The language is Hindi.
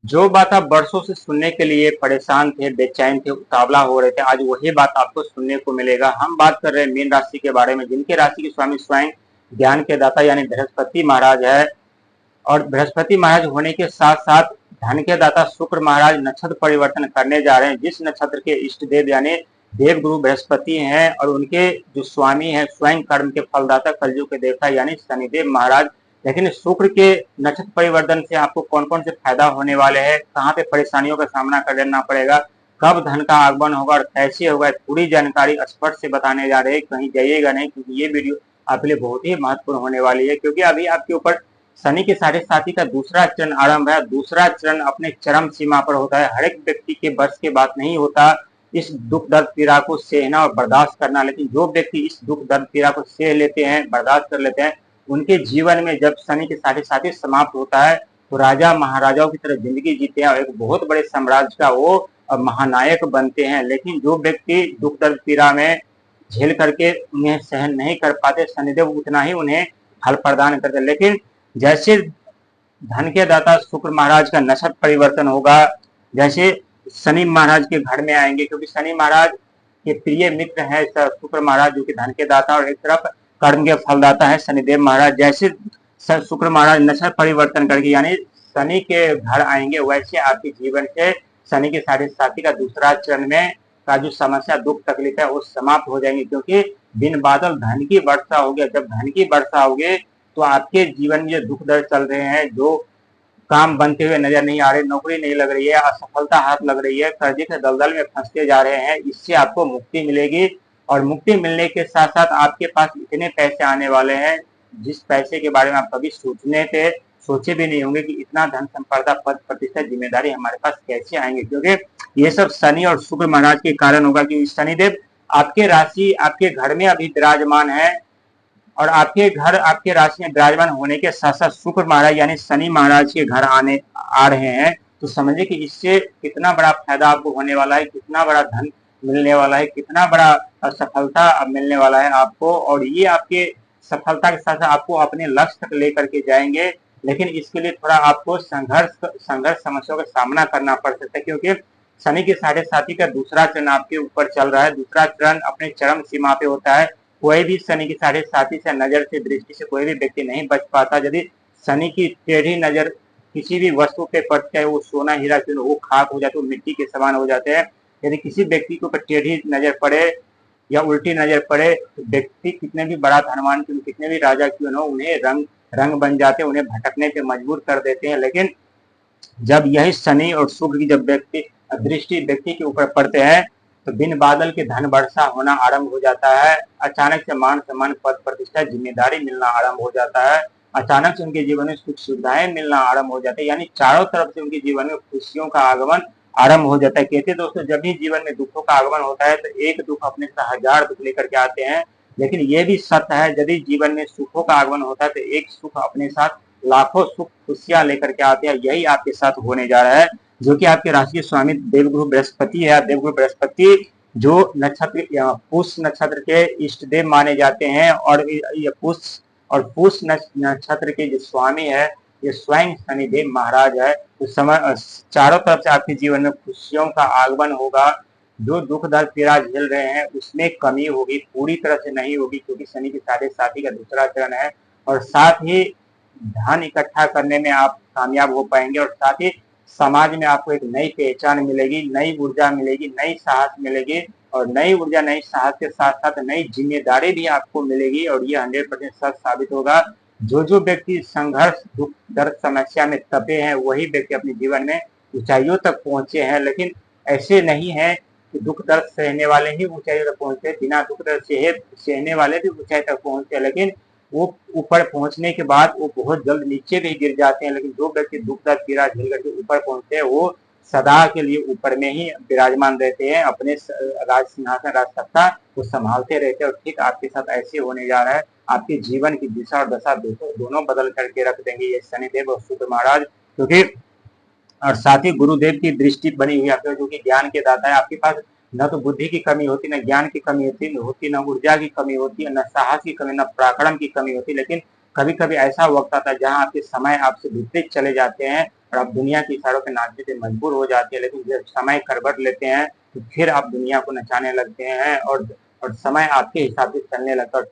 जो बात आप बरसों से सुनने के लिए परेशान थे, बेचैन थे, उतावला हो रहे थे, आज वही बात आपको सुनने को मिलेगा। हम बात कर रहे हैं मीन राशि के बारे में, जिनके राशि के स्वामी स्वयं ज्ञान के दाता यानी बृहस्पति महाराज है। और बृहस्पति महाराज होने के साथ साथ धन के दाता शुक्र महाराज नक्षत्र परिवर्तन करने जा रहे हैं। जिस नक्षत्र के इष्ट देव यानी देव गुरु बृहस्पति हैं और उनके जो स्वामी है स्वयं कर्म के फलदाता कलयुग के देवता यानी शनिदेव महाराज। लेकिन शुक्र के नक्षत्र परिवर्तन से आपको कौन कौन से फायदा होने वाले हैं, कहाँ पे परेशानियों का सामना करना पड़ेगा, कब धन का आगमन होगा और कैसे होगा, पूरी जानकारी स्पष्ट से बताने जा रहे हैं। कहीं जाइएगा नहीं, क्योंकि ये वीडियो आपके लिए बहुत ही महत्वपूर्ण होने वाली है। क्योंकि अभी आपके ऊपर शनि के साढ़े साथी का दूसरा चरण आरंभ है। दूसरा चरण अपने चरम सीमा पर होता है। हर एक व्यक्ति के बस के बात नहीं होता इस दुख दर्द पीड़ा को सहना और बर्दाश्त करना, लेकिन जो व्यक्ति इस दुख दर्द पीड़ा को सह लेते हैं, बर्दाश्त कर लेते हैं, उनके जीवन में जब शनि के साढ़े साथी समाप्त होता है तो राजा महाराजाओं की तरह जिंदगी जीते हैं और एक बहुत बड़े साम्राज्य का वो महानायक बनते हैं। लेकिन जो व्यक्ति दुख दर्द पीड़ा में झेल करके उन्हें सहन नहीं कर पाते, शनिदेव उतना ही उन्हें फल प्रदान करते। लेकिन जैसे धन के दाता शुक्र महाराज का नक्षत्र परिवर्तन होगा, जैसे शनि महाराज के घर में आएंगे, क्योंकि शनि महाराज के प्रिय मित्र है शुक्र महाराज जो कि धन के दाता और एक तरफ कर्म के फलदाता है शनिदेव महाराज। जैसे शुक्र महाराज नक्षत्र परिवर्तन करके यानी शनि के घर आएंगे, वैसे आपके जीवन से शनि के साढ़े साथी का दूसरा चरण में का जो समस्या दुख तकलीफ है वो समाप्त हो जाएंगी। क्योंकि बिन बादल धन की वर्षा हो गया। जब धन की वर्षा होगी तो आपके जीवन में जो दुख दर्द चल रहे हैं, जो काम बनते हुए नजर नहीं आ रहे, नौकरी नहीं लग रही है, असफलता हाथ लग रही है, कर्जे के दलदल में फंसते जा रहे हैं, इससे आपको मुक्ति मिलेगी। और मुक्ति मिलने के साथ साथ आपके पास इतने पैसे आने वाले हैं जिस पैसे के बारे में आप कभी सोचे भी नहीं होंगे कि इतना धन संपदा पद प्रतिष्ठा जिम्मेदारी हमारे पास कैसे आएंगे। क्योंकि ये सब शनि और शुक्र महाराज के कारण होगा कि शनिदेव आपके राशि आपके घर में अभी विराजमान है और आपके घर आपके राशि में विराजमान होने के साथ साथ शुक्र महाराज यानी शनि महाराज के घर आ रहे हैं। तो समझिए कि इससे कितना बड़ा फायदा आपको होने वाला है, कितना बड़ा धन मिलने वाला है, कितना बड़ा सफलता मिलने वाला है आपको। और ये आपके सफलता के साथ साथ आपको अपने लक्ष्य तक लेकर के जाएंगे। लेकिन इसके लिए थोड़ा आपको संघर्ष समस्याओं का सामना करना पड़ सकता है। क्योंकि शनि के साढ़े साथी का दूसरा चरण आपके ऊपर चल रहा है। दूसरा चरण अपने चरम सीमा पे होता है। कोई भी शनि की साढ़े साथी से नजर से दृष्टि से कोई भी व्यक्ति नहीं बच पाता। यदि शनि की टेढ़ी नजर किसी भी वस्तु पे पड़ती है, वो सोना हीरा क्यों वो खाक हो जाते, वो मिट्टी के समान हो जाते हैं। यदि किसी व्यक्ति के ऊपर टेढ़ी नजर पड़े या उल्टी नजर पड़े तो व्यक्ति कितने भी बड़ा धनवान क्यों, कितने भी राजा क्यों न, उन्हें रंग बन जाते, उन्हें भटकने पे मजबूर कर देते हैं। लेकिन जब यही शनि और शुक्र की जब दृष्टि व्यक्ति के ऊपर पड़ते हैं तो बिन बादल के धन वर्षा होना आरंभ हो जाता है। अचानक से मान सम्मान पद प्रतिष्ठा जिम्मेदारी मिलना आरंभ हो जाता है। अचानक से उनके जीवन में सुख सुविधाएं मिलना आरंभ हो जाते हैं। यानी चारों तरफ से उनके जीवन में खुशियों का आगमन आरंभ हो जाता है। कहते दोस्तों, जब भी जीवन में दुखों का आगमन होता है तो एक दुख अपने से हजार दुख लेकर के आते हैं। लेकिन ये भी सत्य है, यदि जीवन में सुखों का आगमन होता है तो एक सुख अपने साथ लाखों सुख खुशियां लेकर के आते हैं। यही आपके साथ होने जा रहा है, जो कि आपके राशि के स्वामी देवगुरु बृहस्पति है। देवगुरु बृहस्पति जो नक्षत्र पुष नक्षत्र के इष्ट देव माने जाते हैं और ये पुष नक्षत्र के जो स्वामी है ये स्वयं शनिदेव महाराज है। तो समय चारों तरफ से आपके जीवन में खुशियों का आगमन होगा। जो दुख दर्द पीड़ा झेल रहे हैं उसमें कमी होगी, पूरी तरह से नहीं होगी, क्योंकि शनि के साढ़े साथी का दूसरा चरण है। और साथ ही धन इकट्ठा करने में आप कामयाब हो पाएंगे और साथ ही समाज में आपको एक नई पहचान मिलेगी, नई ऊर्जा मिलेगी, नई साहस मिलेगी। और नई ऊर्जा नई साहस के साथ साथ नई जिम्मेदारी भी आपको मिलेगी और ये 100% सच साबित होगा। जो व्यक्ति संघर्ष दुख दर्द समस्या में तपे हैं वही व्यक्ति अपने जीवन में ऊंचाइयों तक पहुंचे हैं। लेकिन ऐसे नहीं है कि दुख दर्द सहने वाले ही ऊंचाई तक पहुंचे, बिना दुख दर्द सहने वाले भी ऊंचाई तक पहुंचे, लेकिन वो ऊपर पहुंचने के बाद वो बहुत जल्द नीचे भी गिर जाते हैं। लेकिन जो व्यक्ति दुख दर्द पीड़ा झेल करके ऊपर पहुंचते हैं वो सदा के लिए ऊपर में ही विराजमान रहते हैं, अपने राज सिंहासन राज सत्ता वो संभालते रहते हैं। और ठीक आपके साथ ऐसे होने जा रहा है, आपके जीवन की दिशा और दशा दोनों बदल करके रख देंगे ये शनिदेव और शुक्र महाराज। क्योंकि और साथ ही गुरुदेव की दृष्टि बनी हुई आपके, जो कि ज्ञान के दाता है। आपके पास न तो बुद्धि की कमी होती, न ज्ञान की कमी होती, न ऊर्जा की कमी होती, न साहस की कमी, न पराक्रम की कमी होती। लेकिन कभी कभी ऐसा वक्त आता है जहाँ आपके समय आपसे विपरीत चले जाते हैं और आप दुनिया के इशारों पे नाचने पे मजबूर हो जाते हैं, लेकिन जब समय करवट लेते हैं तो फिर आप दुनिया को नचाने लगते हैं और समय आपके हिसाब से चलने लगता है।